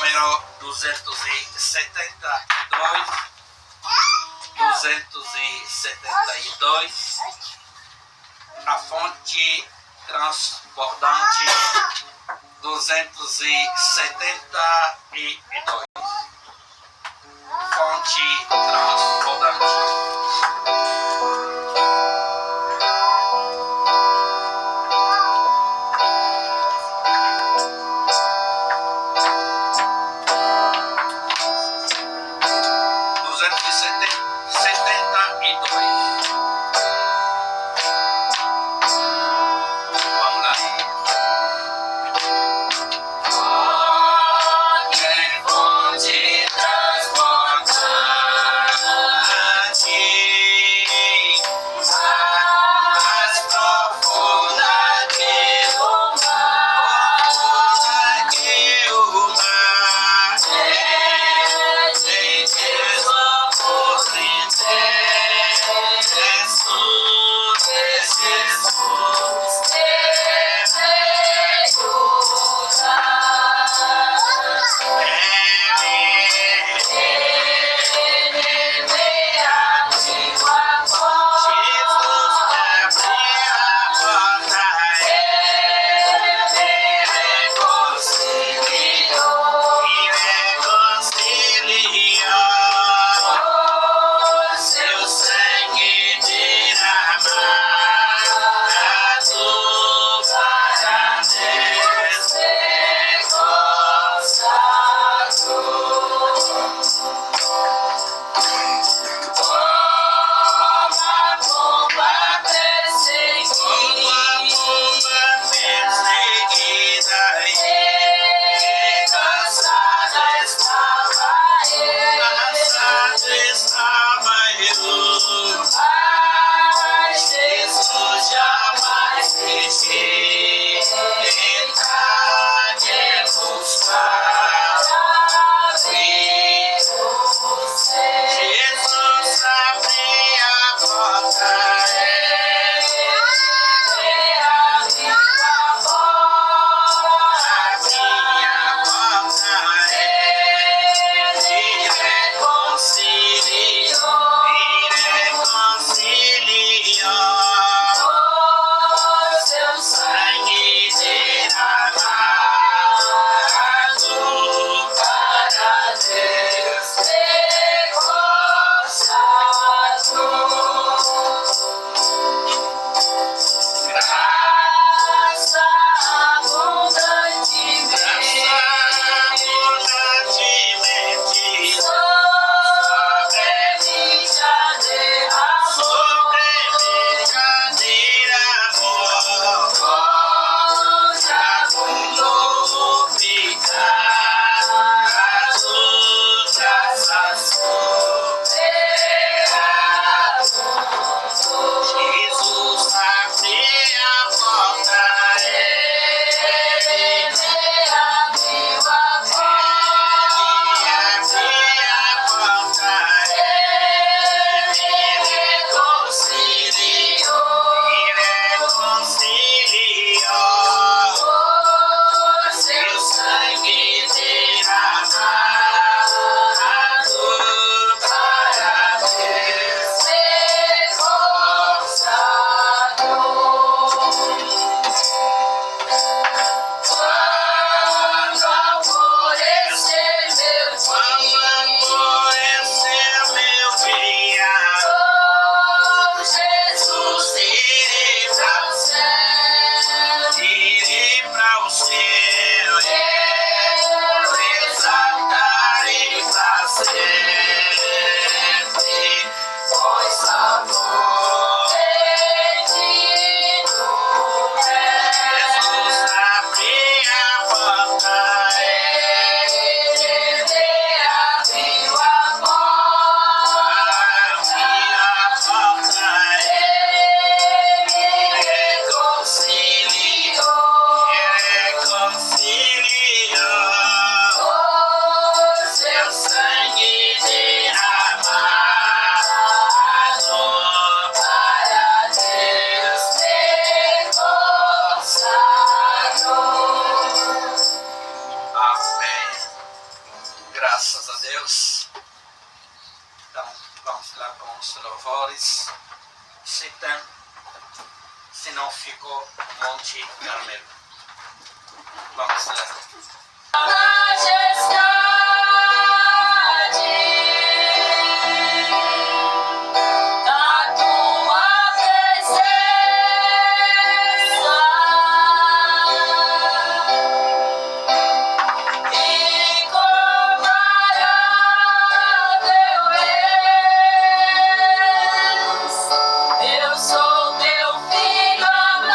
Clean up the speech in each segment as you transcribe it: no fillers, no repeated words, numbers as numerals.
número 272, a fonte transbordante 272, fonte transbordante. Graças a Deus. Então, vamos lá com os louvores. Se não ficou Monte Carmelo. Vamos lá. Majestade, a tua presença incomparável és. Eu sou teu filho amado.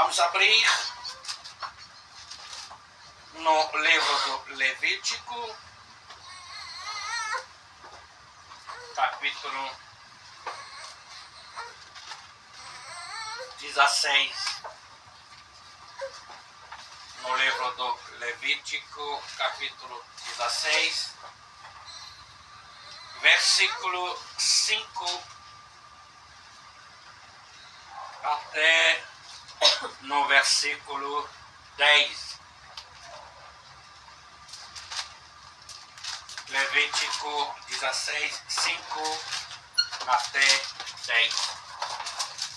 Vamos abrir no livro do Levítico, capítulo 16. No livro do Levítico, capítulo 16, versículo 5 até no versículo 10. Levítico 16, 5 até 10.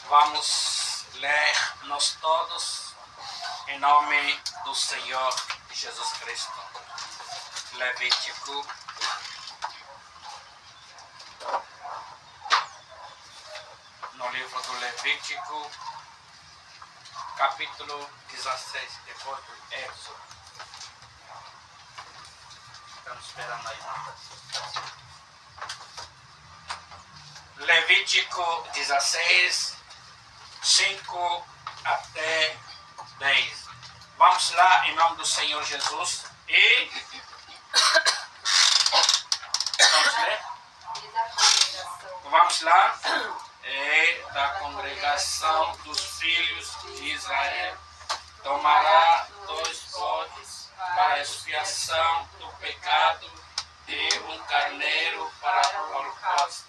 Vamos ler nós todos em nome do Senhor Jesus Cristo. Levítico no livro do Levítico, capítulo 16, depois do Êxodo. Estamos esperando aí. Levítico 16, 5 até 10. Vamos lá em nome do Senhor Jesus e vamos ler? Vamos lá. E da congregação dos filhos de Israel tomará 2 bodes para a expiação do pecado e um carneiro para o holocausto.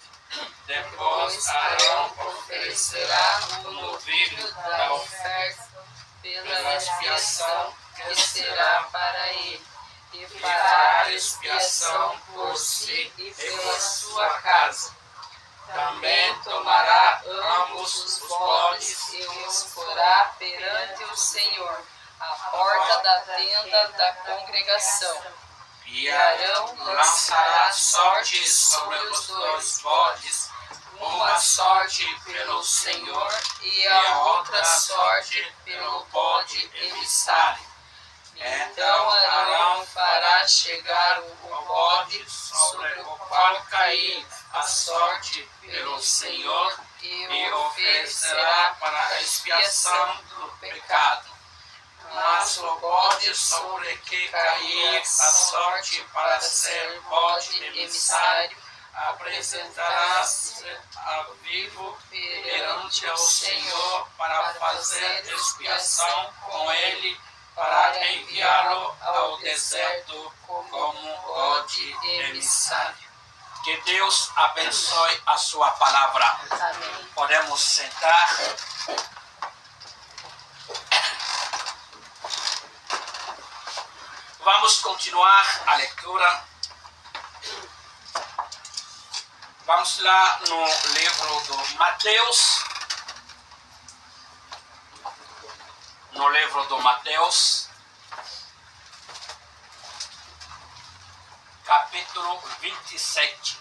Depois Arão oferecerá o novilho da oferta pela expiação que será para ele, e fará expiação por si e pela sua casa. Também tomará ambos os bodes e os porá perante o Senhor, à porta da tenda da congregação. E Arão lançará sorte sobre os 2 bodes, uma sorte pelo Senhor e a outra sorte pelo bode emissário. Então Arão fará chegar o bode sobre o qual cair a sorte pelo Senhor e oferecerá para a expiação do pecado. Mas o bode sobre que cair a sorte para ser bode emissário apresentará-se a vivo perante o Senhor para fazer expiação com ele, para enviá-lo ao deserto como bode emissário. Que Deus abençoe a sua palavra. Amém. Podemos sentar. Vamos continuar a leitura. Vamos lá no livro do Mateus. No livro do Mateus, capítulo 27.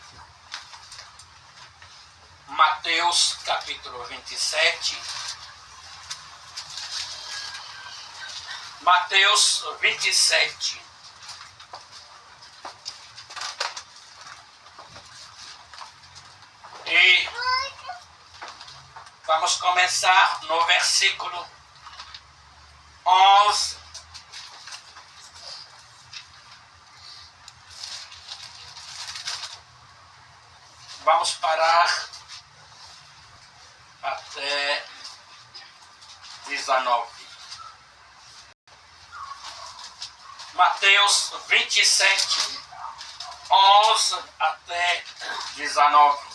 Mateus, capítulo 27. Mateus 27. E vamos começar no versículo 11. Vamos parar até 19. Mateus 27, 11 até 19.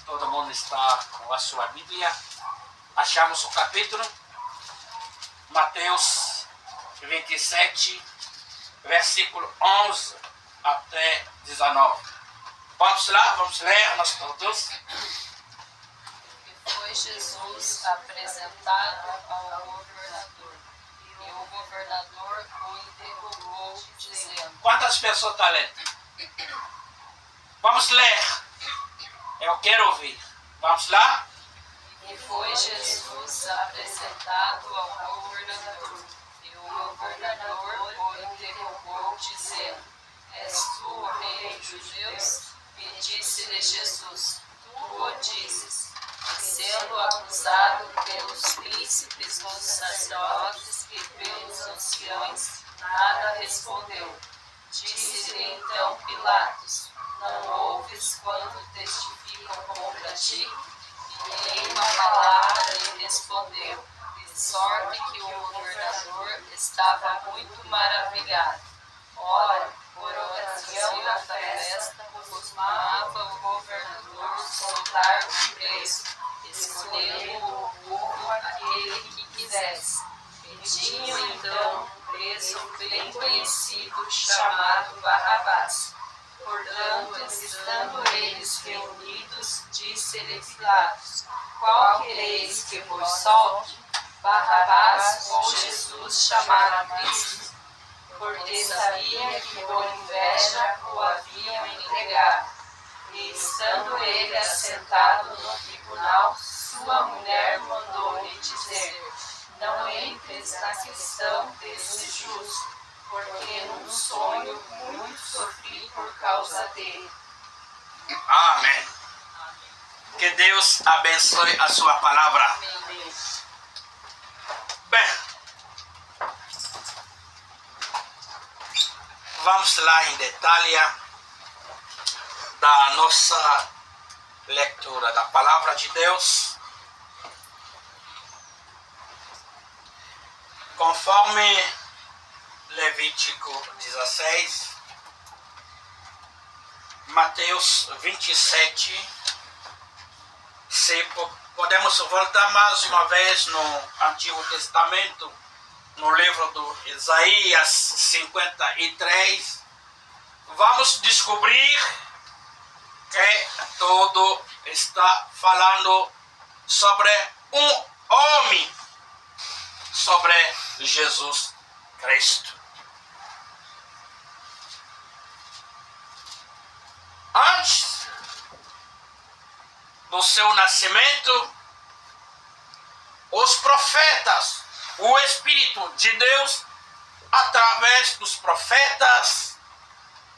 Todo mundo está com a sua Bíblia. Achamos o capítulo, Mateus 27, versículo 11 até 19. Vamos lá, vamos ler nós todos. E foi Jesus apresentado ao governador, e o governador o interrogou, dizendo... Quantas pessoas estão lendo? Vamos ler. Eu quero ouvir. Vamos lá? E foi Jesus apresentado ao governador, e o governador o interrogou, dizendo: És tu o rei dos judeus? E disse-lhe Jesus: Tu o dizes. sendo acusado pelos príncipes dos sacerdotes e pelos anciões, nada respondeu. Disse-lhe então Pilatos: não ouves quando testificam contra ti? E nenhuma palavra lhe respondeu, de sorte que o governador estava muito maravilhado. Ora, por ocasião da festa, costumava o governador soltar o preso, escolhendo o povo aquele que quisesse. Tinham então um preso bem conhecido chamado Barrabás. Portanto, estando eles reunidos, disse-lhe Pilatos: qual quereis que vos solte? Barrabás ou Jesus chamado Cristo? Porque sabia que por inveja o haviam entregado. E estando ele assentado no tribunal, sua mulher mandou-lhe dizer: não entres na questão desse justo, porque num sonho muito sofri por causa dele. Amém. Que Deus abençoe a sua palavra. Amém. Bem, vamos lá em detalhe da nossa leitura da palavra de Deus. Conforme Levítico 16, Mateus 27, se podemos voltar mais uma vez no Antigo Testamento, no livro do Isaías 53, vamos descobrir que tudo está falando sobre um homem, sobre Jesus Cristo. Antes do seu nascimento, os profetas, o Espírito de Deus, através dos profetas,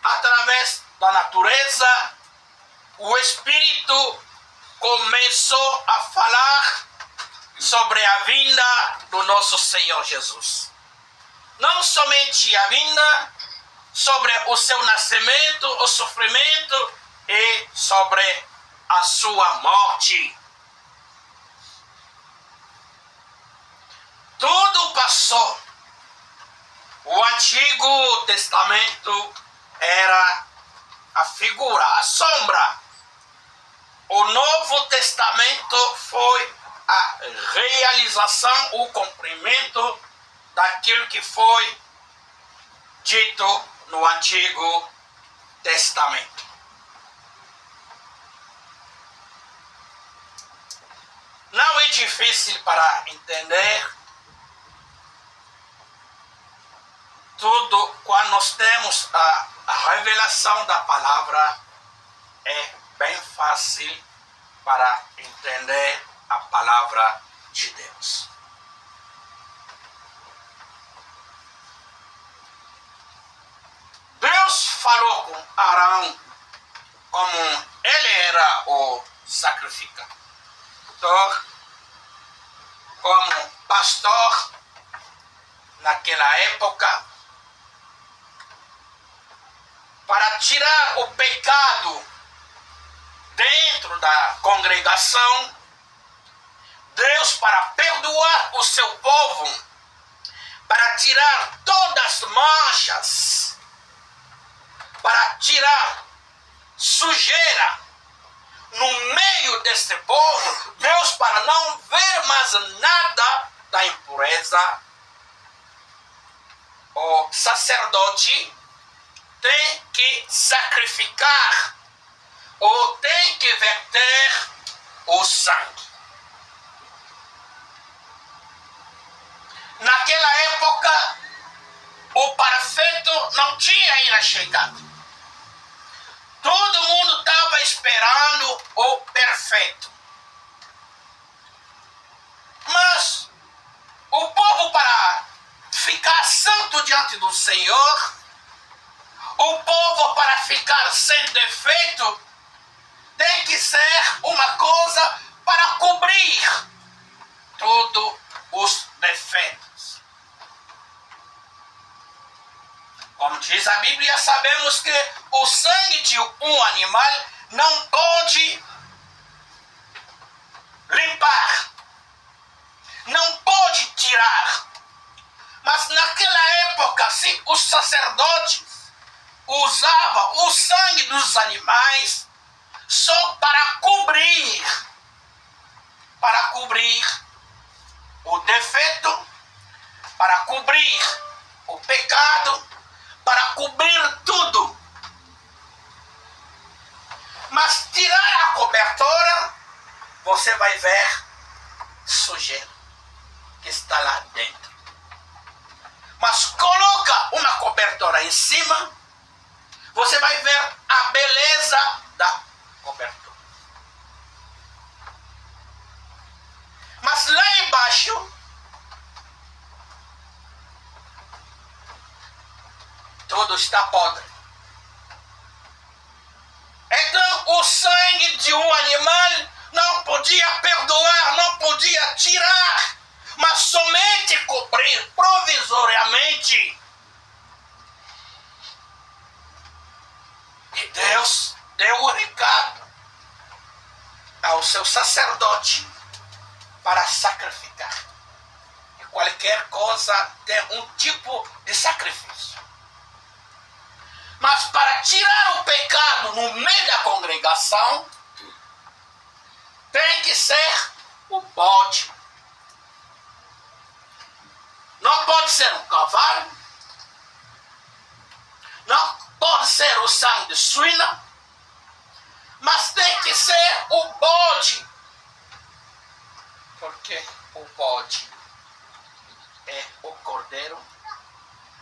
através da natureza, o Espírito começou a falar sobre a vinda do nosso Senhor Jesus. Não somente a vinda, sobre o seu nascimento, o sofrimento e sobre a sua morte. Tudo passou. O Antigo Testamento era a figura, a sombra. O Novo Testamento foi a realização, o cumprimento daquilo que foi dito no Antigo Testamento. Não é difícil para entender tudo quando nós temos a revelação da palavra. É bem fácil para entender a palavra de Deus. Deus falou com Arão como ele era o sacrificador, como pastor naquela época, para tirar o pecado dentro da congregação. Deus, para perdoar o seu povo, para tirar todas as manchas, para tirar sujeira no meio deste povo, Deus, para não ver mais nada da impureza, o sacerdote tem que sacrificar ou tem que verter o sangue. Naquela época, o perfeito não tinha ainda chegado. Todo mundo estava esperando o perfeito. Mas o povo, para ficar santo diante do Senhor, o povo, para ficar sem defeito, tem que ser uma coisa para cobrir todos os defeitos. Como diz a Bíblia, sabemos que o sangue de um animal não pode limpar, não pode tirar. Mas naquela época, se os sacerdotes usavam o sangue dos animais só para cobrir o defeito, para cobrir o pecado, para cobrir tudo. Mas tirar a cobertura, você vai ver sujeira que está lá dentro. Mas coloca uma cobertura em cima, você vai ver a beleza da cobertura. Mas lá embaixo, tudo está podre. Então o sangue de um animal não podia perdoar, não podia tirar, mas somente cobrir provisoriamente. E Deus deu o recado ao seu sacerdote para sacrificar. E qualquer coisa tem um tipo de sacrifício. Mas para tirar o pecado no meio da congregação, tem que ser o bode. Não pode ser um cavalo, não pode ser o sangue de suína, mas tem que ser o bode. Porque o bode é o cordeiro.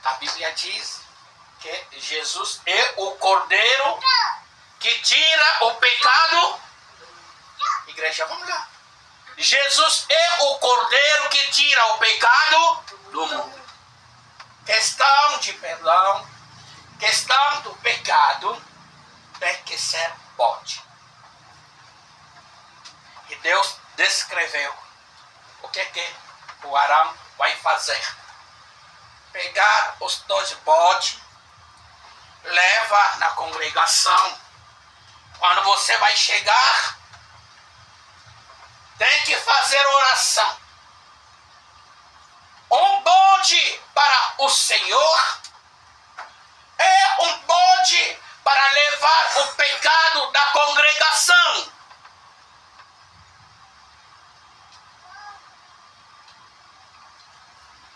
A Bíblia diz que Jesus é o cordeiro que tira o pecado. Igreja, vamos lá. Jesus é o cordeiro que tira o pecado do mundo. Questão de perdão, questão do pecado, tem que ser bode. E Deus descreveu o que o Arão vai fazer. Pegar os 2 bodes, leva na congregação. Quando você vai chegar, tem que fazer oração. Um bode para o Senhor é um bode para levar o pecado da congregação.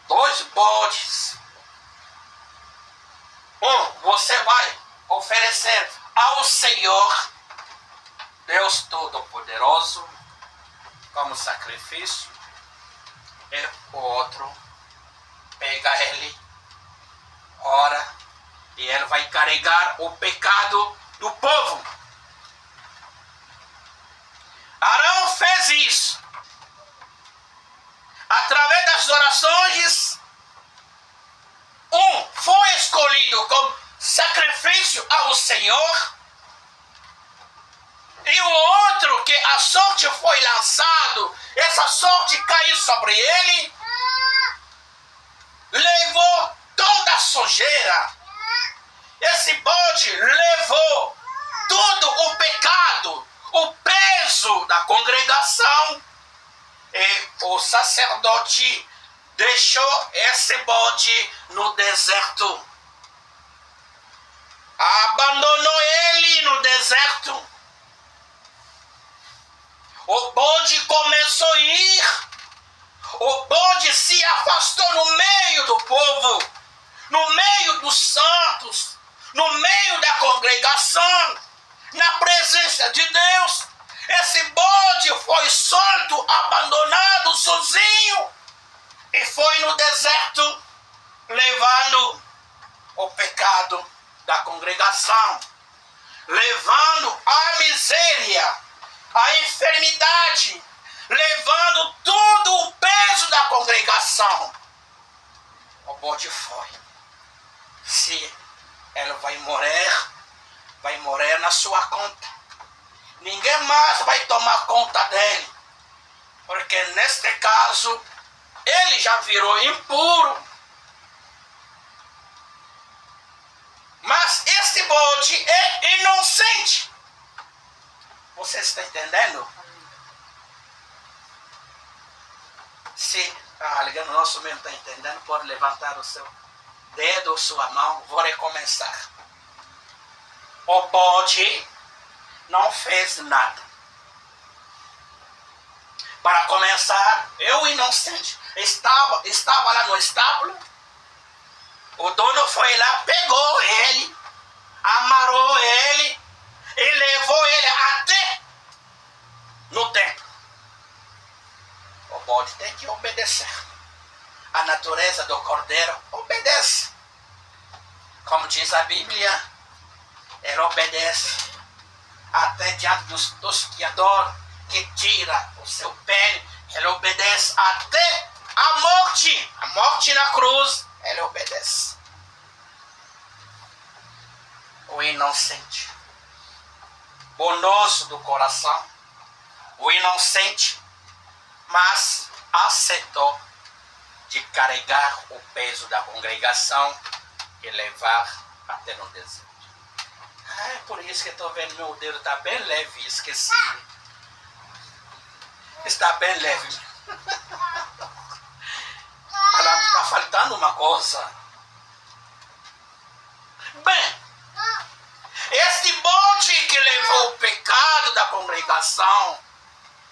Dois bodes. Você vai oferecer ao Senhor, Deus Todo-Poderoso, como sacrifício. E o outro pega ele, ora, e ele vai carregar o pecado do povo. Arão fez isso. Através das orações, um foi escolhido como sacrifício ao Senhor, e o outro, que a sorte foi lançado, essa sorte caiu sobre ele, levou toda a sujeira. Esse bode levou todo o pecado, o peso da congregação, e o sacerdote deixou esse bode no deserto. Abandonou ele no deserto. O bode começou a ir. O bode se afastou no meio do povo, no meio dos santos, no meio da congregação, na presença de Deus. Esse bode foi solto, abandonado, sozinho, e foi no deserto, levando o pecado da congregação, levando a miséria, a enfermidade, levando todo o peso da congregação. O bode foi. Se ela vai morrer na sua conta. Ninguém mais vai tomar conta dele. Porque neste caso, ele já virou impuro. Mas este bode é inocente. Você está entendendo? Se alguém no nosso meio está entendendo, pode levantar o seu dedo ou sua mão. Vou recomeçar. O bode não fez nada. Para começar, eu inocente estava lá no estábulo. O dono foi lá, pegou ele, amarrou ele e levou ele até no templo. O bode tem que obedecer. A natureza do cordeiro obedece. Como diz a Bíblia, ele obedece até diante dos que adoram, que tira o seu pele, ele obedece até a morte na cruz, ele obedece. O inocente, bondoso do coração, o inocente, mas aceitou de carregar o peso da congregação e levar até no deserto. É por isso que eu estou vendo meu dedo está bem leve, esqueci. Está bem leve. Está faltando uma coisa. Bem, este bode que levou o pecado da congregação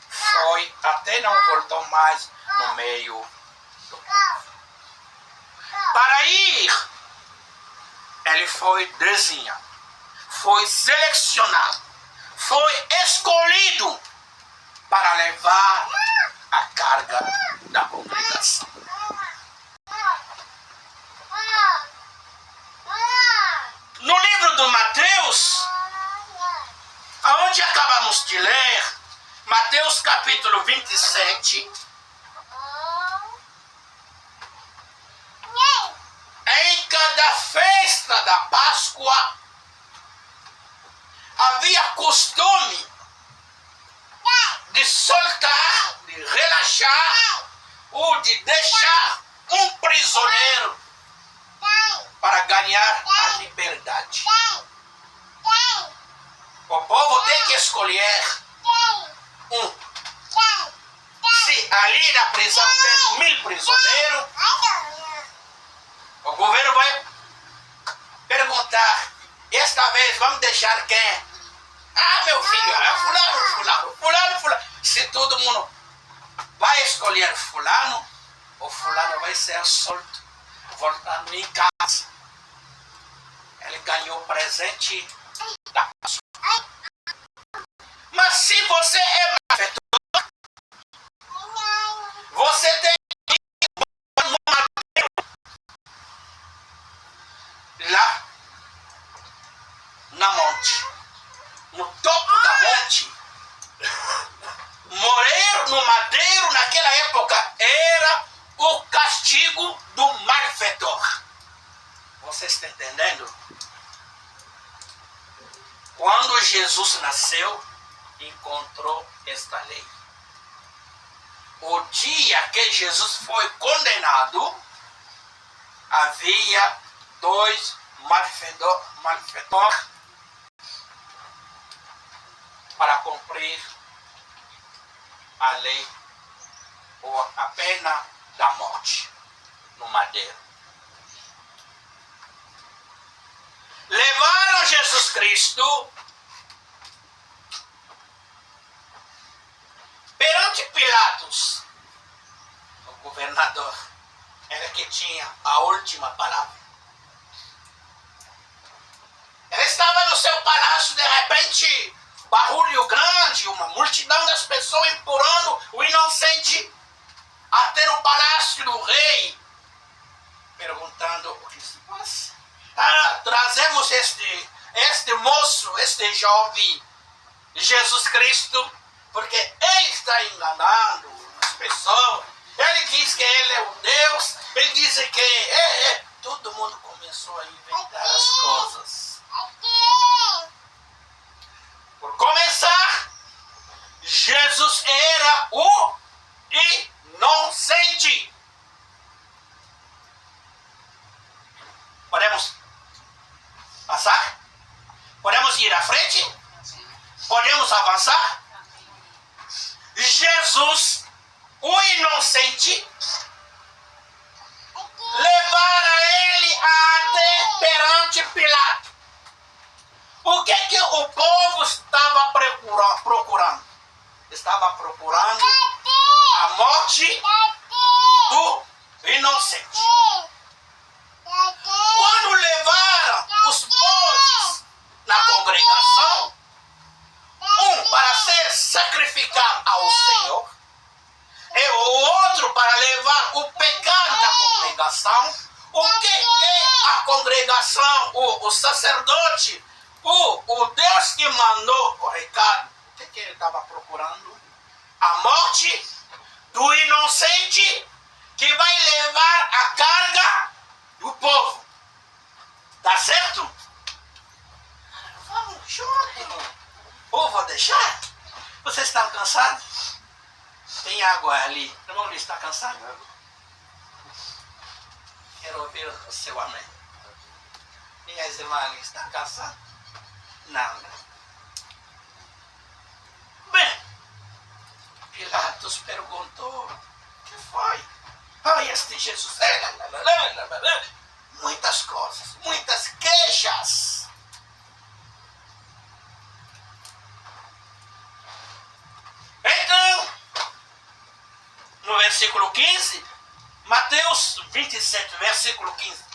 foi até não voltou mais no meio do povo. Para ir, ele foi desenhado, foi selecionado, foi escolhido para levar a carga da congregação. No livro do Mateus, aonde acabamos de ler, Mateus capítulo 27, em cada festa da Páscoa, havia costume de soltar, de relaxar ou de deixar um prisioneiro para ganhar a liberdade. O povo tem que escolher um. Se ali na prisão tem 1000 prisioneiros, o governo vai perguntar, esta vez vamos deixar quem? Ah, meu filho, é fulano. Se todo mundo vai escolher fulano, o fulano vai ser solto, voltando em casa. Ele ganhou o presente da Páscoa. Mas se você é malfeitor, você tem que ir no madeiro, lá na monte, no topo da monte. Morrer no madeiro naquela época era o castigo do malfeitor. Você está entendendo? Quando Jesus nasceu, encontrou esta lei. O dia que Jesus foi condenado, havia 2 malfeitores para cumprir a lei ou a pena da morte no madeiro. Levaram Jesus Cristo perante Pilatos, o governador, ele que tinha a última palavra. Ele estava no seu palácio, de repente, barulho grande, uma multidão das pessoas empurrando o inocente até no palácio do rei, perguntando o que se passa. Trazemos este moço, este jovem, Jesus Cristo, porque ele está enganando as pessoas. Ele diz que ele é o Deus, ele diz que todo mundo começou a inventar as coisas. Por começar, Jesus era o morte do inocente. Quando levaram os bodes na congregação, um para ser sacrificado ao Senhor, e o outro para levar o pecado da congregação, o que é a congregação, o sacerdote, o Deus que mandou o recado? O que ele estava procurando? A morte do inocente que vai levar a carga do povo. Tá certo? Vamos junto. Ou vou deixar? Vocês estão cansados? Tem água ali. O irmão Luiz está cansado? Quero ouvir o seu amém. E as irmãs ali estão cansadas? Não, né? Bem, Pilatos perguntou: o que foi? Ai, este Jesus. Muitas coisas, muitas queixas. Então, no versículo 15, Mateus 27, versículo 15.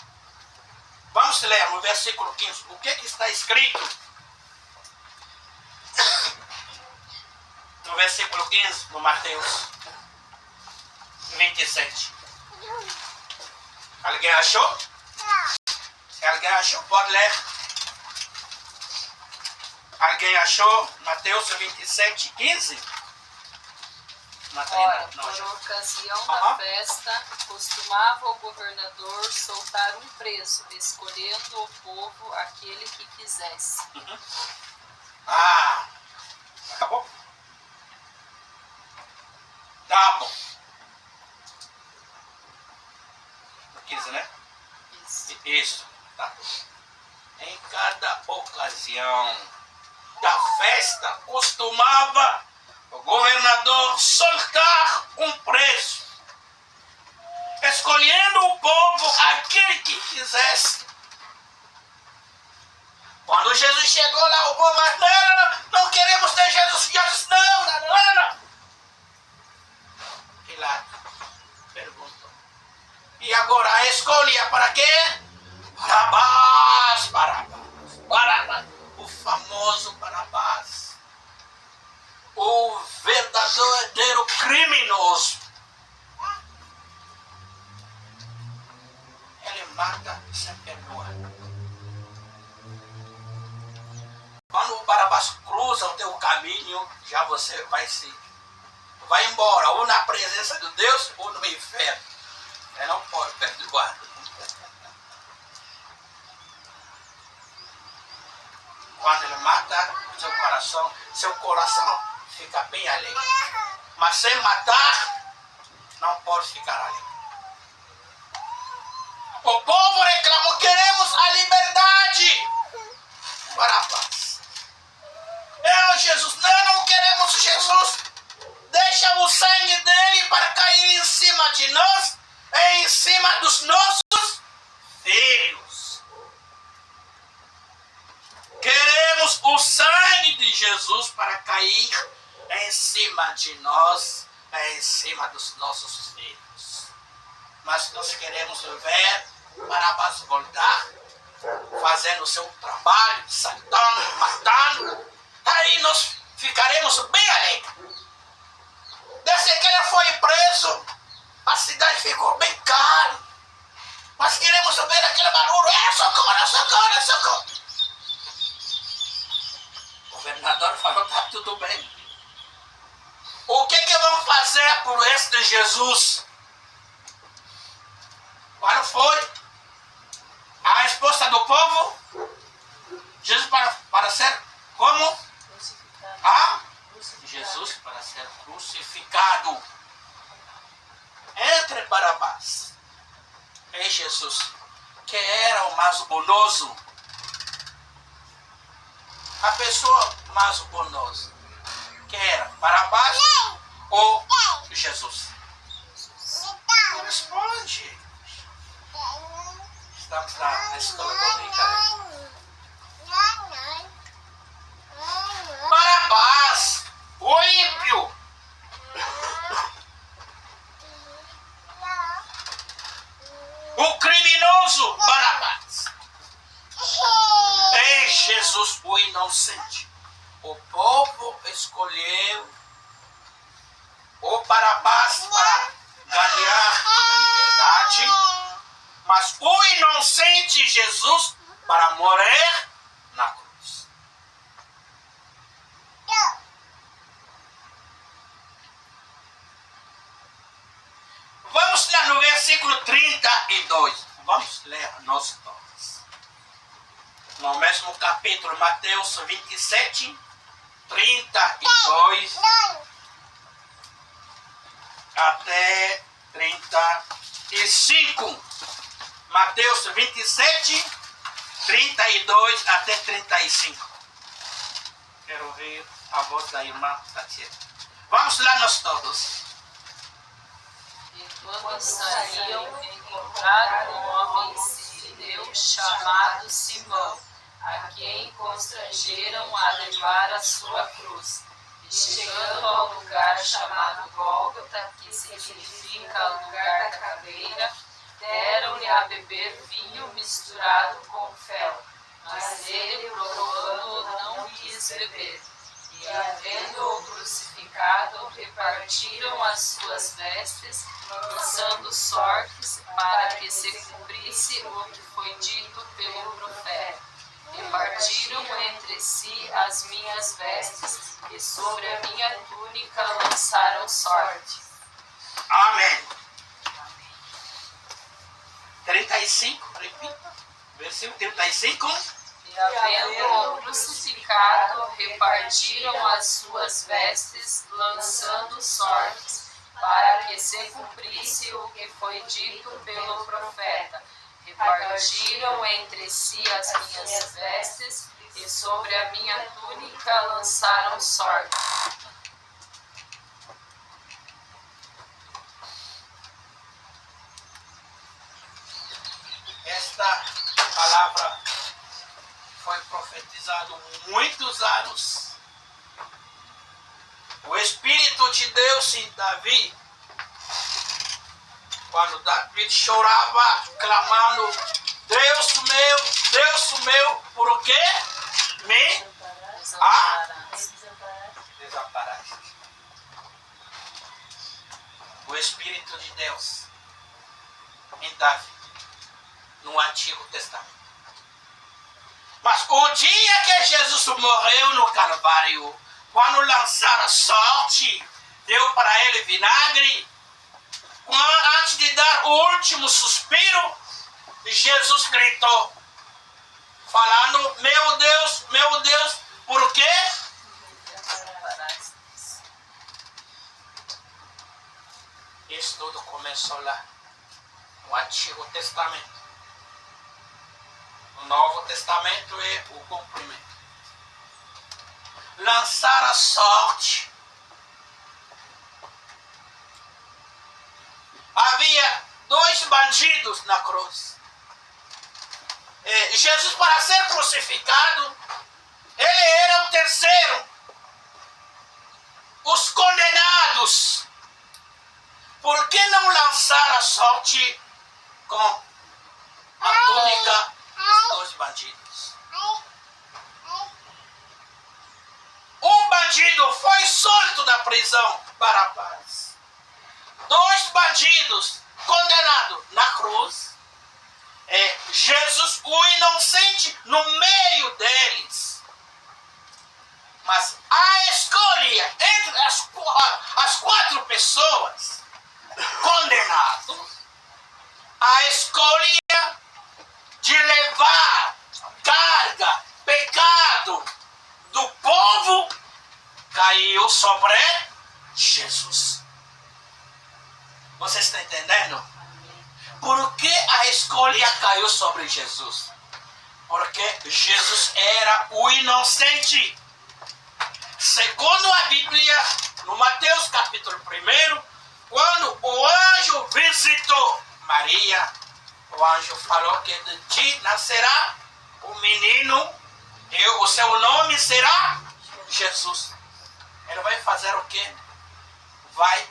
Vamos ler no versículo 15. O que está escrito? No versículo 15, no Mateus 27. Alguém achou? Se alguém achou, pode ler. Alguém achou Mateus 27, 15? Ora, por ocasião da festa, costumava o governador soltar um preso, escolhendo o povo aquele que quisesse. Ah, acabou? Tá bom. 15, né? Isso. Tá. Em cada ocasião da festa, costumava o governador soltar um preso, escolhendo o povo aquele que quisesse. Quando Jesus chegou lá, o povo falou: não queremos ter Jesus, não. Pilatos perguntou: e agora a escolha para quê? Barabás, o famoso Barabás, o verdadeiro criminoso. Ele mata sem perdoar. Quando o Barabás cruza o teu caminho, já você vai embora, ou na presença de Deus, ou no inferno. Ele não pode perdoar. Quando ele mata seu coração fica bem alegre. Mas sem matar, não pode ficar alegre. O povo reclamou: queremos a liberdade. Barabás. Jesus, não queremos Jesus. Deixa o sangue dele para cair em cima de nós, em cima dos nossos filhos. Queremos o sangue de Jesus para cair em cima de nós, em cima dos nossos filhos. Mas nós queremos ver Barabás voltar, fazendo o seu trabalho, saltando, matando. Aí nós ficaremos bem alegres. Desde que ele foi preso, a cidade ficou bem calma. Mas queremos ver aquele barulho: socorro. O governador falou: tá tudo bem. O que vão fazer por este Jesus? Qual foi a resposta do povo? Jesus para ser como? Jesus para ser crucificado. Entre Barabás e Jesus, que era o mais bondoso, a pessoa mais bondosa, que era Barabás ou Jesus? Não responde. Estamos na escola dominical. Barabás, o ímpio, criminoso Barrabás e Jesus, o inocente. O povo escolheu o Barrabás para ganhar a liberdade, mas o inocente Jesus para morrer na cruz. Vamos lá no versículo 32. Vamos ler nós todos. No mesmo capítulo, Mateus 27, 32 até 35. Mateus 27, 32 até 35. Quero ouvir a voz da irmã Tatiana. Vamos lá nós todos. E quando saíam, encontraram um homem sirineu chamado Simão, a quem constrangeram a levar a sua cruz. E chegando ao lugar chamado Gólgota, que significa lugar da caveira, deram-lhe a beber vinho misturado com fel, mas ele, provando-o, não quis beber. E havendo-o crucificado, repartiram as suas vestes, lançando sortes, para que se cumprisse o que foi dito pelo profeta. Repartiram entre si as minhas vestes, e sobre a minha túnica lançaram sorte. Amém. 35, repita. Versículo 35. E havendo-o crucificado, repartiram as suas vestes, lançando sortes, para que se cumprisse o que foi dito pelo profeta. Repartiram entre si as minhas vestes, e sobre a minha túnica lançaram sorte. Esta palavra foi profetizada muitos anos. O Espírito de Deus em Davi, quando Davi chorava, clamando: Deus meu, por que me desamparaste? O Espírito de Deus em Davi, no Antigo Testamento. Mas o dia que Jesus morreu no Calvário, quando lançaram sorte, deu para ele vinagre, antes de dar o último suspiro, Jesus gritou, falando: meu Deus, por quê? Isso tudo começou lá no Antigo Testamento. O Novo Testamento é o cumprimento. Lançar a sorte. Havia 2 bandidos na cruz. Jesus, para ser crucificado, ele era o terceiro. Os condenados. Por que não lançar a sorte com a túnica dos 2 bandidos? Um bandido foi solto da prisão, Barrabás. 2 bandidos condenados na cruz. Jesus, o inocente, no meio deles. Mas a escolha entre as 4 pessoas condenadas, a escolha de levar carga, pecado do povo, caiu sobre Jesus. Você está entendendo? Por que a escolha caiu sobre Jesus? Porque Jesus era o inocente. Segundo a Bíblia, no Mateus capítulo 1, quando o anjo visitou Maria, o anjo falou que de ti nascerá um menino e o seu nome será Jesus. Ele vai fazer o quê? Vai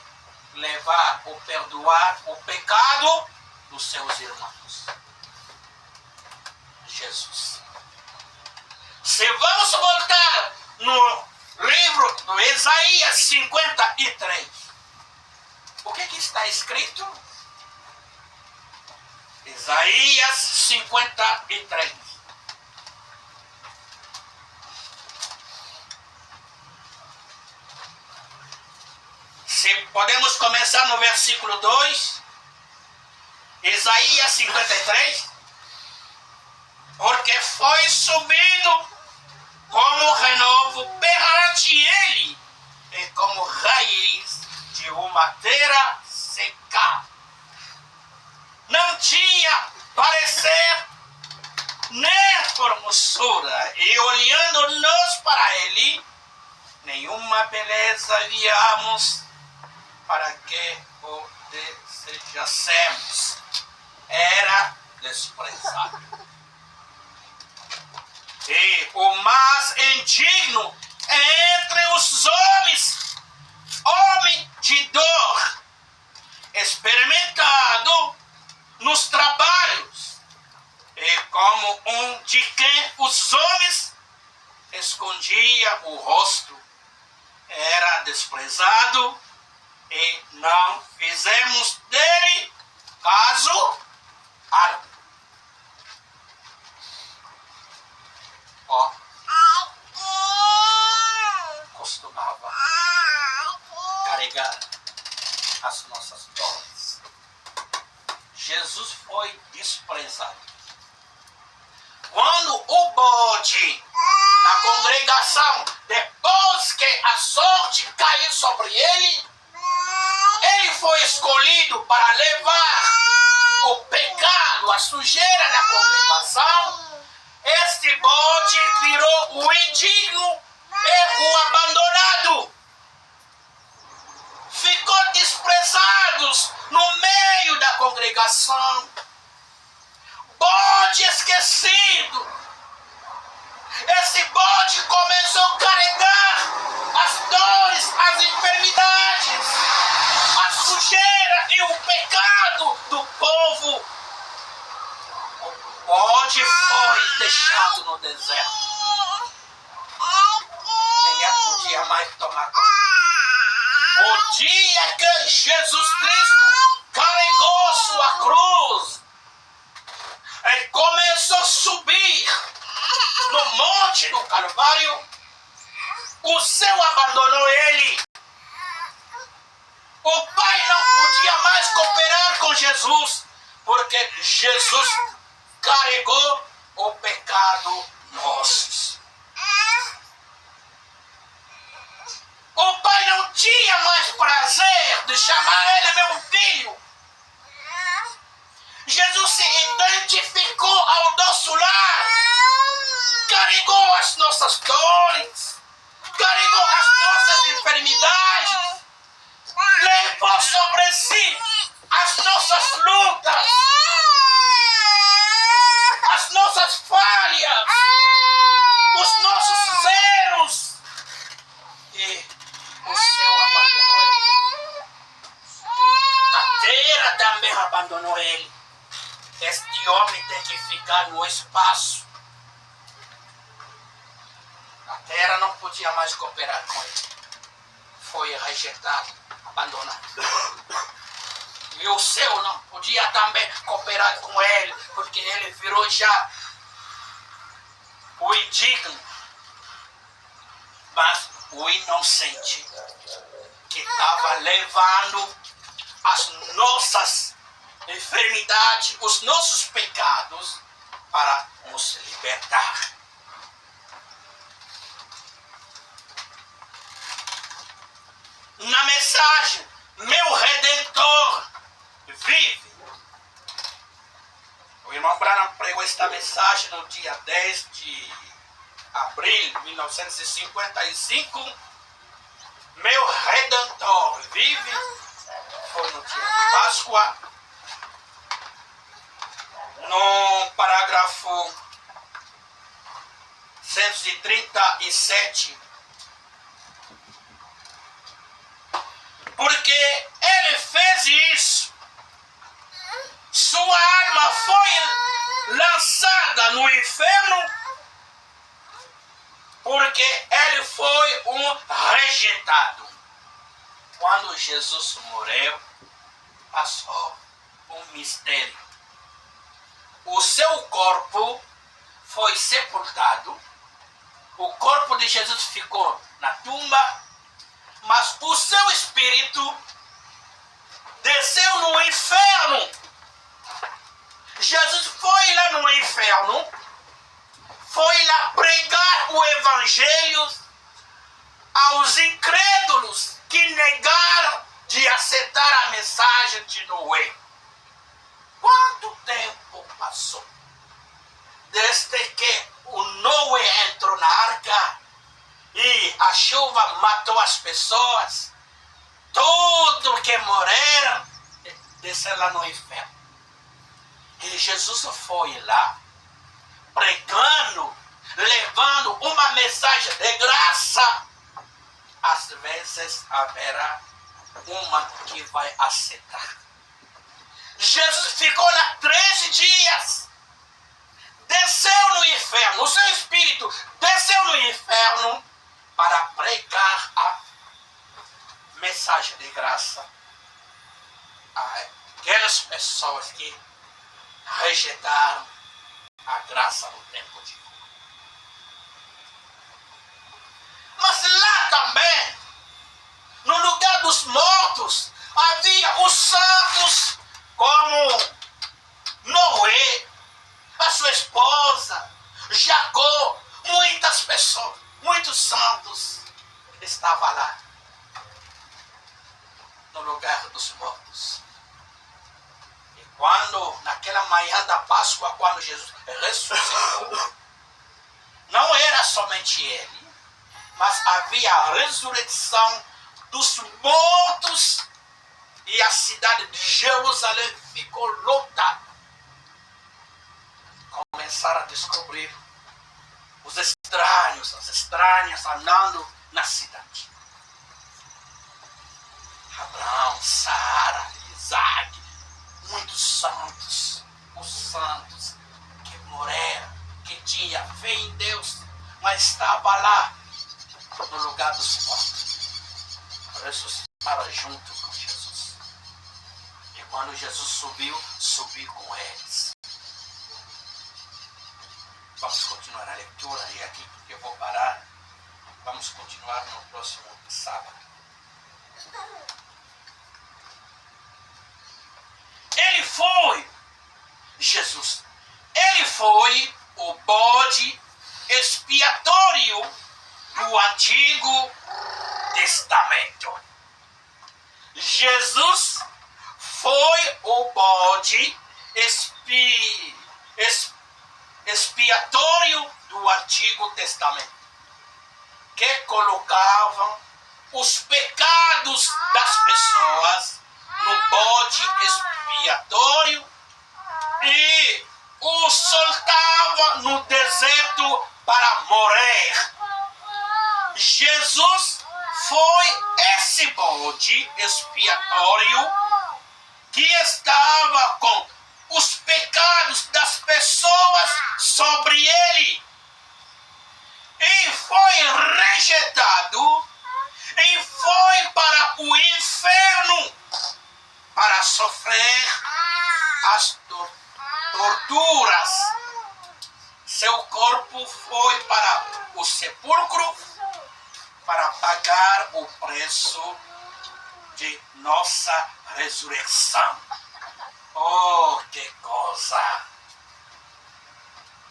levar ou perdoar o pecado dos seus irmãos. no livro do Isaías 53. O que está escrito? Isaías 53. Se podemos começar no versículo 2. Isaías 53. Porque foi subido como renovo perante ele, e como raiz de uma terra seca. Não tinha parecer nem formosura, e olhando-nos para ele, nenhuma beleza víamos para que o desejássemos. Era desprezado. E o mais indigno entre os homens, homem de dor, experimentado nos trabalhos, e como um de quem os homens escondia o rosto, era desprezado, e não fizemos dele caso algum. Costumava carregar as nossas dores. Jesus foi desprezado. Quando o bode da congregação, depois que a sorte caiu sobre ele, ele foi escolhido para levar o pecado, a sujeira da congregação. Este bode virou o indigno e o abandonado. Ficou desprezado no meio da congregação. Bode esquecido. Esse bode começou a carregar as dores, as enfermidades, a sujeira e o pecado do povo. O bode foi deixado no deserto. Ninguém podia mais tomar conta. O dia que Jesus Cristo carregou sua cruz, ele começou a subir no monte do Calvário, o céu abandonou ele. O Pai não podia mais cooperar com Jesus, porque Jesus carregou o pecado nosso. O Pai não tinha mais prazer de chamar ele meu filho. Jesus se identificou ao nosso lar, carregou as nossas dores, carregou as nossas enfermidades, levou sobre si as nossas lutas, as nossas falhas, os nossos erros, e o céu abandonou ele. A terra também abandonou ele. Este homem tem que ficar no espaço. A terra não podia mais cooperar com ele. Foi rejeitado, abandonado. E o céu não podia também cooperar com ele, porque ele virou já o indigno. Mas o inocente, que estava levando as nossas enfermidades, os nossos pecados, para nos libertar. Na mensagem, meu Redentor vive. O irmão Branham pregou esta mensagem no dia 10 de abril de 1955. Meu Redentor vive. Foi no dia de Páscoa. No parágrafo 137. Porque ele fez isso. Sua alma foi lançada no inferno porque ele foi um rejeitado. Quando Jesus morreu, passou um mistério. O seu corpo foi sepultado, o corpo de Jesus ficou na tumba, mas o seu espírito desceu no inferno. Jesus foi lá no inferno, foi lá pregar o evangelho aos incrédulos que negaram de aceitar a mensagem de Noé. Quanto tempo passou desde que o Noé entrou na arca e a chuva matou as pessoas? Todos que morreram desceram lá no inferno. E Jesus foi lá pregando, levando uma mensagem de graça. Às vezes haverá uma que vai aceitar. Jesus ficou lá 13 dias. Desceu no inferno. O seu espírito desceu no inferno para pregar a mensagem de graça àquelas pessoas que rejeitaram a graça no tempo de hoje. Mas lá também, no lugar dos mortos, havia os santos como Noé, a sua esposa, Jacó, muitas pessoas, muitos santos estavam lá, no lugar dos mortos. E quando, naquela manhã da Páscoa, quando Jesus ressuscitou, não era somente ele, mas havia a ressurreição dos mortos e a cidade de Jerusalém ficou lotada. Começaram a descobrir os estranhos, as estranhas andando na cidade. Abraão, Sara, Isaac, muitos santos, os santos que morreram, que tinham fé em Deus, mas estavam lá no lugar dos mortos. Ressuscitaram junto com Jesus. E quando Jesus subiu com eles. Vamos continuar a leitura e aqui eu vou parar. Vamos continuar no próximo sábado. Ele foi o bode expiatório do Antigo Testamento. Jesus foi o bode expiatório do Antigo Testamento, que colocavam os pecados das pessoas no bode expiatório e o soltava no deserto para morrer. Jesus foi esse bode expiatório que estava com os pecados das pessoas sobre ele e foi rejeitado e foi para o inferno para sofrer as torturas. Seu corpo foi para o sepulcro para pagar o preço de nossa ressurreição. Oh, que coisa!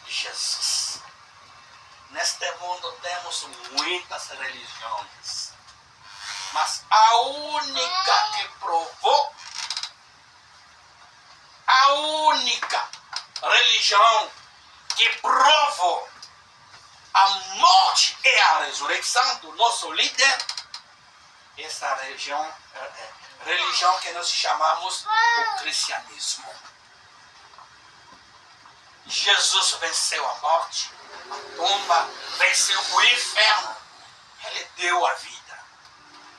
Jesus. Neste mundo temos muitas religiões, mas a única que provou, a única religião que provou a morte e a ressurreição do nosso líder, essa religião que nós chamamos o cristianismo. Jesus venceu a morte, a tumba, venceu o inferno. Ele deu a vida.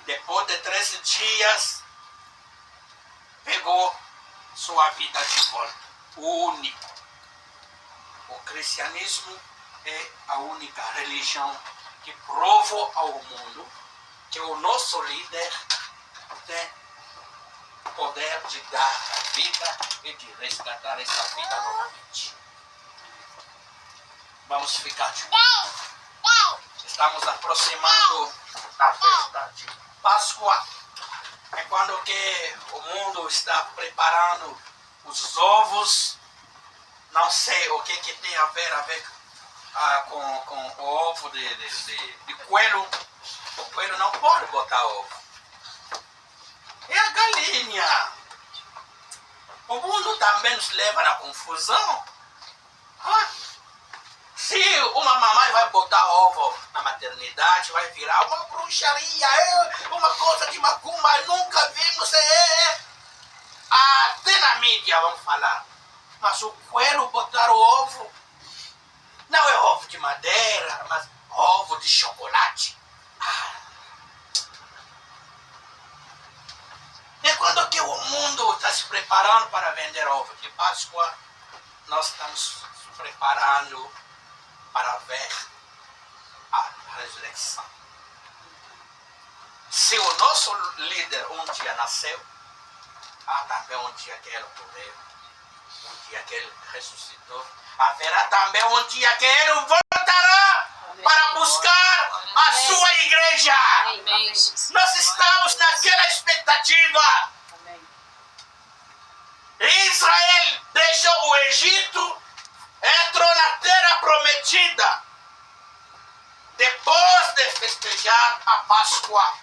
Depois de 13 dias, pegou sua vida de volta. O único. O cristianismo é a única religião que provo ao mundo que o nosso líder tem poder de dar a vida e de resgatar essa vida novamente. Vamos ficar de pé. Estamos aproximando da festa de Páscoa. É quando que o mundo está preparando os ovos. Não sei o que tem a ver com o ovo de coelho. O coelho não pode botar ovo. É a galinha. O mundo também nos leva na confusão. Se uma mamãe vai botar ovo na maternidade, vai virar uma bruxaria, uma coisa de macumba, nunca vimos. Até na mídia vamos falar. Mas o coelho botar o ovo, não é ovo de madeira, mas ovo de chocolate. É quando que o mundo está se preparando para vender ovo de Páscoa, nós estamos se preparando para ver a ressurreição. Se o nosso líder um dia nasceu, também um dia que ele morreu, um dia que ele ressuscitou, haverá também um dia que ele voltará para buscar a sua igreja. Nós estamos naquela expectativa. Israel deixou o Egito, entrou na terra prometida, depois de festejar a Páscoa.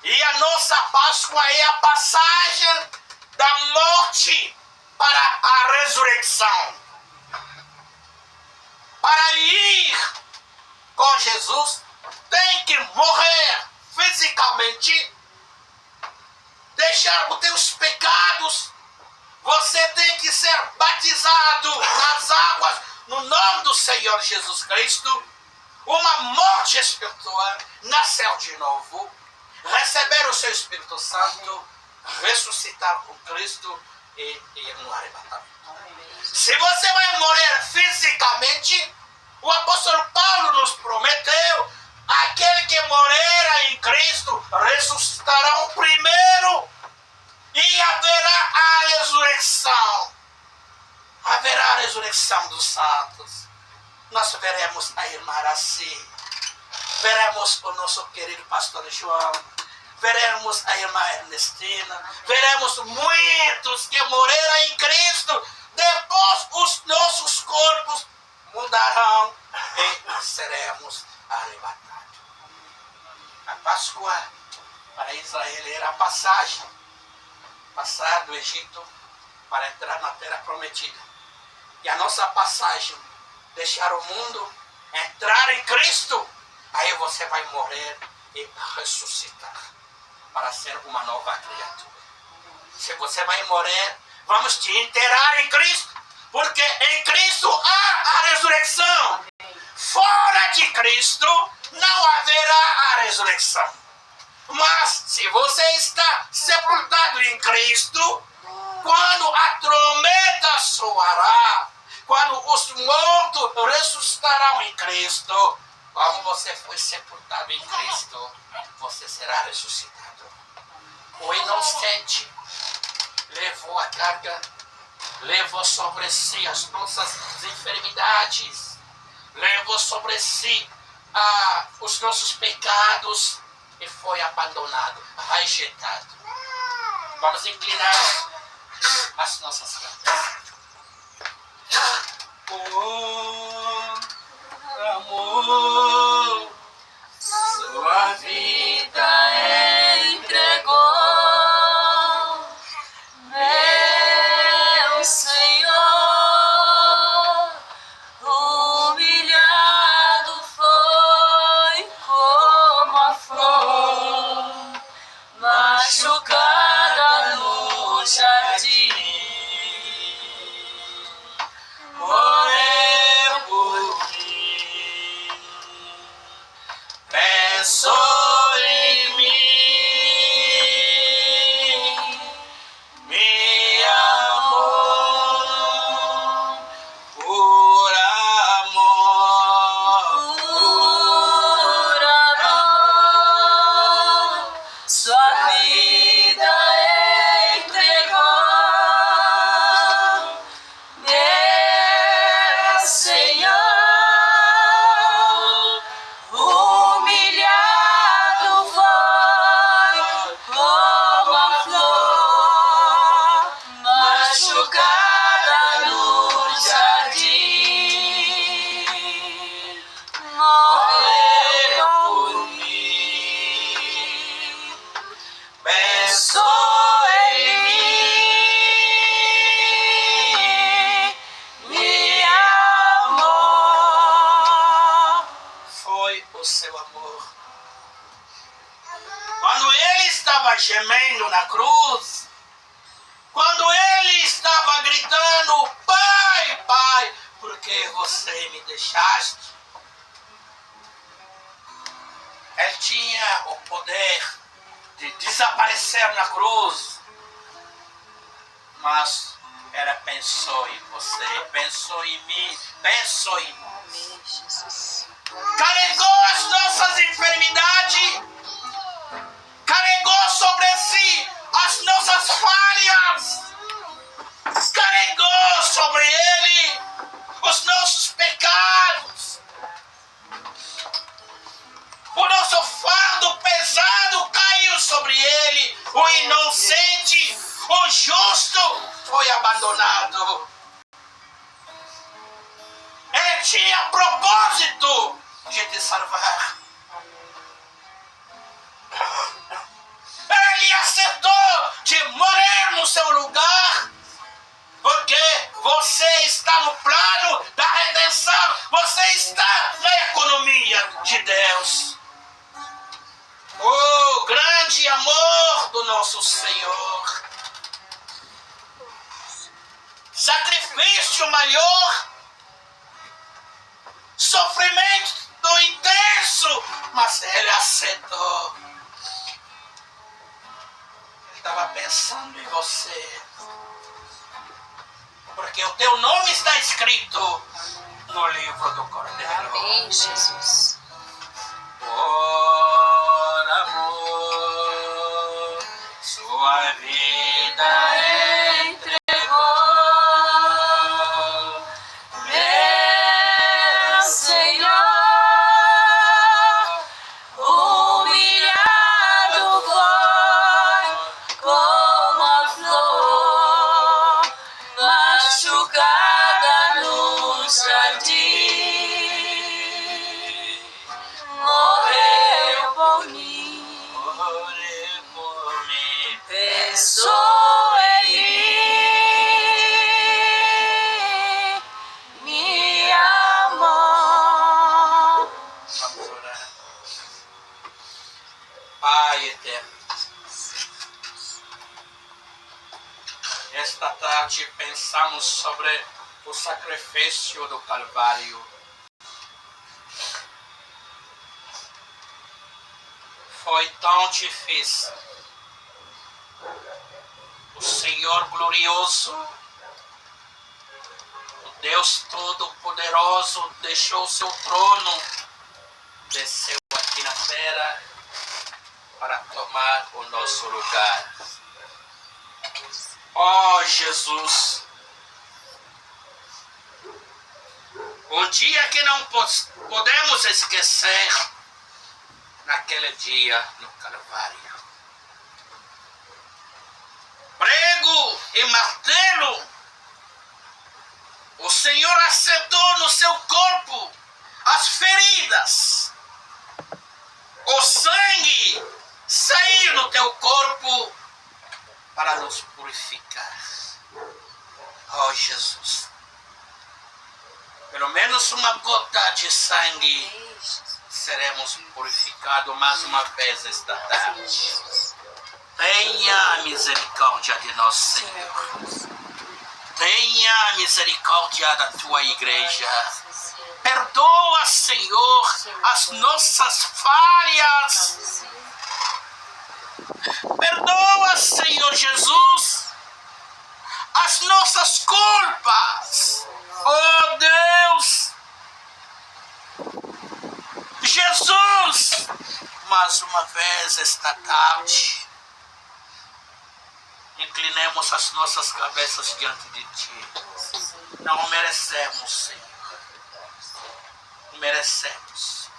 E a nossa Páscoa é a passagem da morte para a ressurreição. Para ir com Jesus, tem que morrer fisicamente, deixar os teus pecados. Você tem que ser batizado nas águas no nome do Senhor Jesus Cristo. Uma morte espiritual, nascer de novo, receber o seu Espírito Santo, ressuscitar com Cristo e ir no arrebatamento. Se você vai morrer fisicamente, o apóstolo Paulo nos prometeu: aquele que morrer em Cristo ressuscitará o primeiro e haverá a ressurreição. Haverá a ressurreição dos santos. Nós veremos a irmã Araci, veremos o nosso querido pastor João, veremos a irmã Ernestina, veremos muitos que morreram em Cristo. Depois os nossos corpos mudarão e seremos arrebatados. A Páscoa para Israel era a passagem, passar do Egito para entrar na terra prometida. E a nossa passagem, deixar o mundo, entrar em Cristo, aí você vai morrer e ressuscitar para ser uma nova criatura. Se você vai morrer, vamos te enterrar em Cristo, porque em Cristo há a ressurreição. Fora de Cristo não haverá a ressurreição. Mas se você está sepultado em Cristo, quando a trombeta soará, quando os mortos ressuscitarão em Cristo, como você foi sepultado em Cristo, você será ressuscitado. O inocente levou a carga, levou sobre si as nossas enfermidades, levou sobre si os nossos pecados e foi abandonado, rejeitado. Vamos inclinar as nossas cabeças. Por amor, sua vida entregou, meu Senhor, humilhado foi como a flor, machucada no jardim. gemendo na cruz, quando ele estava gritando, Pai, Pai, por que você me deixaste? Ele tinha o poder de desaparecer na cruz, mas ela pensou em você, pensou em mim, pensou em nós. Carregou as nossas enfermidades, carregou sobre si as nossas falhas, carregou sobre ele os nossos pecados. O nosso fardo pesado caiu sobre ele, o inocente, o justo foi abandonado. Ele tinha propósito de te salvar. Ele aceitou de morrer no seu lugar, porque você está no plano da redenção, você está na economia de Deus. O grande amor do nosso Senhor. Sacrifício maior, sofrimento intenso, mas ele aceitou. Ele estava pensando em você, porque o teu nome está escrito no livro do Cordeiro. Amém, Jesus. Por amor, sua vida entregou. Meu Senhor, humilhado foi como a flor machucada no jardim. Morreu por mim, Morreu por mim. pensou ele, me amou. Vamos orar. Pai eterno, esta tarde pensamos sobre o sacrifício do Calvário. Foi tão difícil. O Senhor glorioso, o Deus Todo-Poderoso, deixou seu trono, desceu aqui na terra para tomar o nosso lugar. Oh Jesus, um dia que não podemos esquecer, naquele dia no Calvário. Prego e martelo, o Senhor aceitou no seu corpo as feridas. O sangue saiu no teu corpo para nos purificar. Oh Jesus, pelo menos uma gota de sangue, seremos purificados mais uma vez esta tarde. Tenha misericórdia de nós, Senhor. Tenha misericórdia da tua igreja. Perdoa, Senhor, as nossas falhas. Perdoa, Senhor Jesus, as nossas culpas. Oh Deus, Jesus, mais uma vez esta tarde, inclinemos as nossas cabeças diante de Ti. Não merecemos, Senhor. Não merecemos.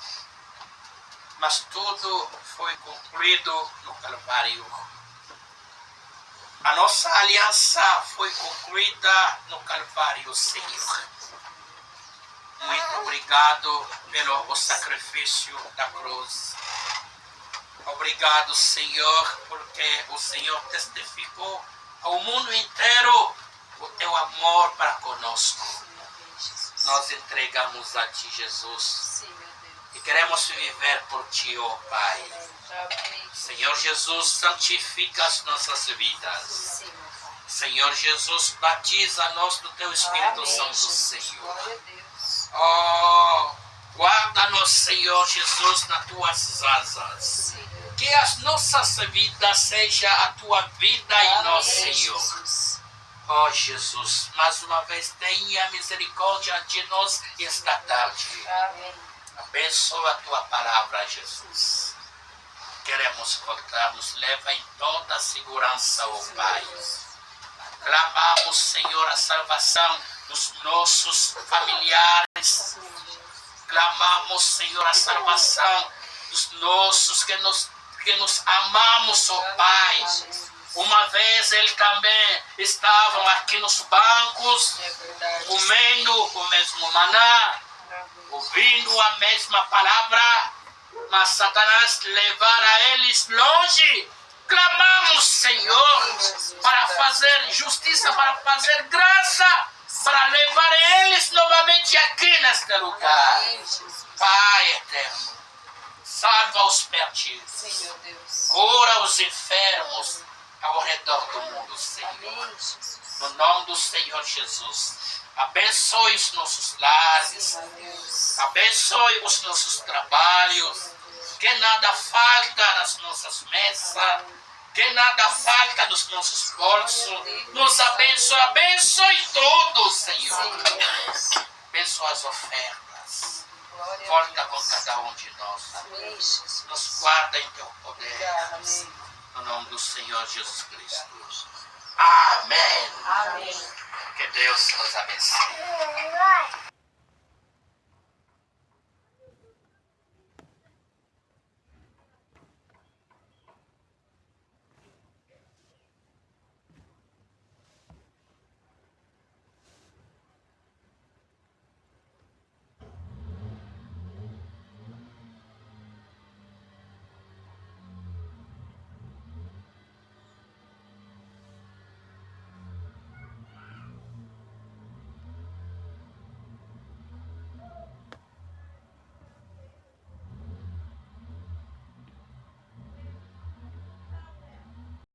Mas tudo foi concluído no Calvário. A nossa aliança foi concluída no Calvário, Senhor. Muito obrigado pelo sacrifício da cruz. Obrigado, Senhor, porque o Senhor testificou ao mundo inteiro o teu amor para conosco. Nós entregamos a Ti, Jesus, e queremos viver por Ti, ó Pai. Amém. Senhor Jesus, santifica as nossas vidas. Sim, meu Pai. Senhor Jesus, batiza-nos do Teu Espírito Amém, Santo, Jesus. Senhor. Glória a Deus. Oh, guarda-nos, Senhor Jesus, nas Tuas asas. Sim, Deus. Que as nossas vidas seja a Tua vida em nós, Amém, Senhor. Jesus. Oh, Jesus, mais uma vez tenha misericórdia de nós esta tarde. Amém. Abençoa a Tua palavra, Jesus. Queremos voltar, nos leva em toda a segurança, ó Pai. Clamamos, Senhor, a salvação dos nossos familiares. Clamamos, Senhor, a salvação dos nossos que nos amamos, ó Pai. Uma vez eles também estavam aqui nos bancos, É verdade. comendo o mesmo maná, ouvindo a mesma palavra, mas Satanás levara eles longe. Clamamos, Senhor, para fazer justiça, para fazer graça, para levar eles novamente aqui neste lugar. Amém, Jesus. Pai eterno, salva os perdidos, Sim, meu Deus. cura os enfermos ao redor do mundo, Senhor. Amém, Jesus. No nome do Senhor Jesus, abençoe os nossos lares, Sim, meu Deus. abençoe os nossos trabalhos, que nada falta nas nossas mesas, que nada falta nos nossos bolsos. Nos abençoe, abençoe tudo, Senhor. Sim, meu Deus. Abençoa as ofertas, Glória a volta com Deus. cada um de nós. Amém, Jesus. Nos guarda em teu poder, Obrigada, amém. no nome do Senhor Jesus Cristo. Amém. Amém. Que Deus nos abençoe.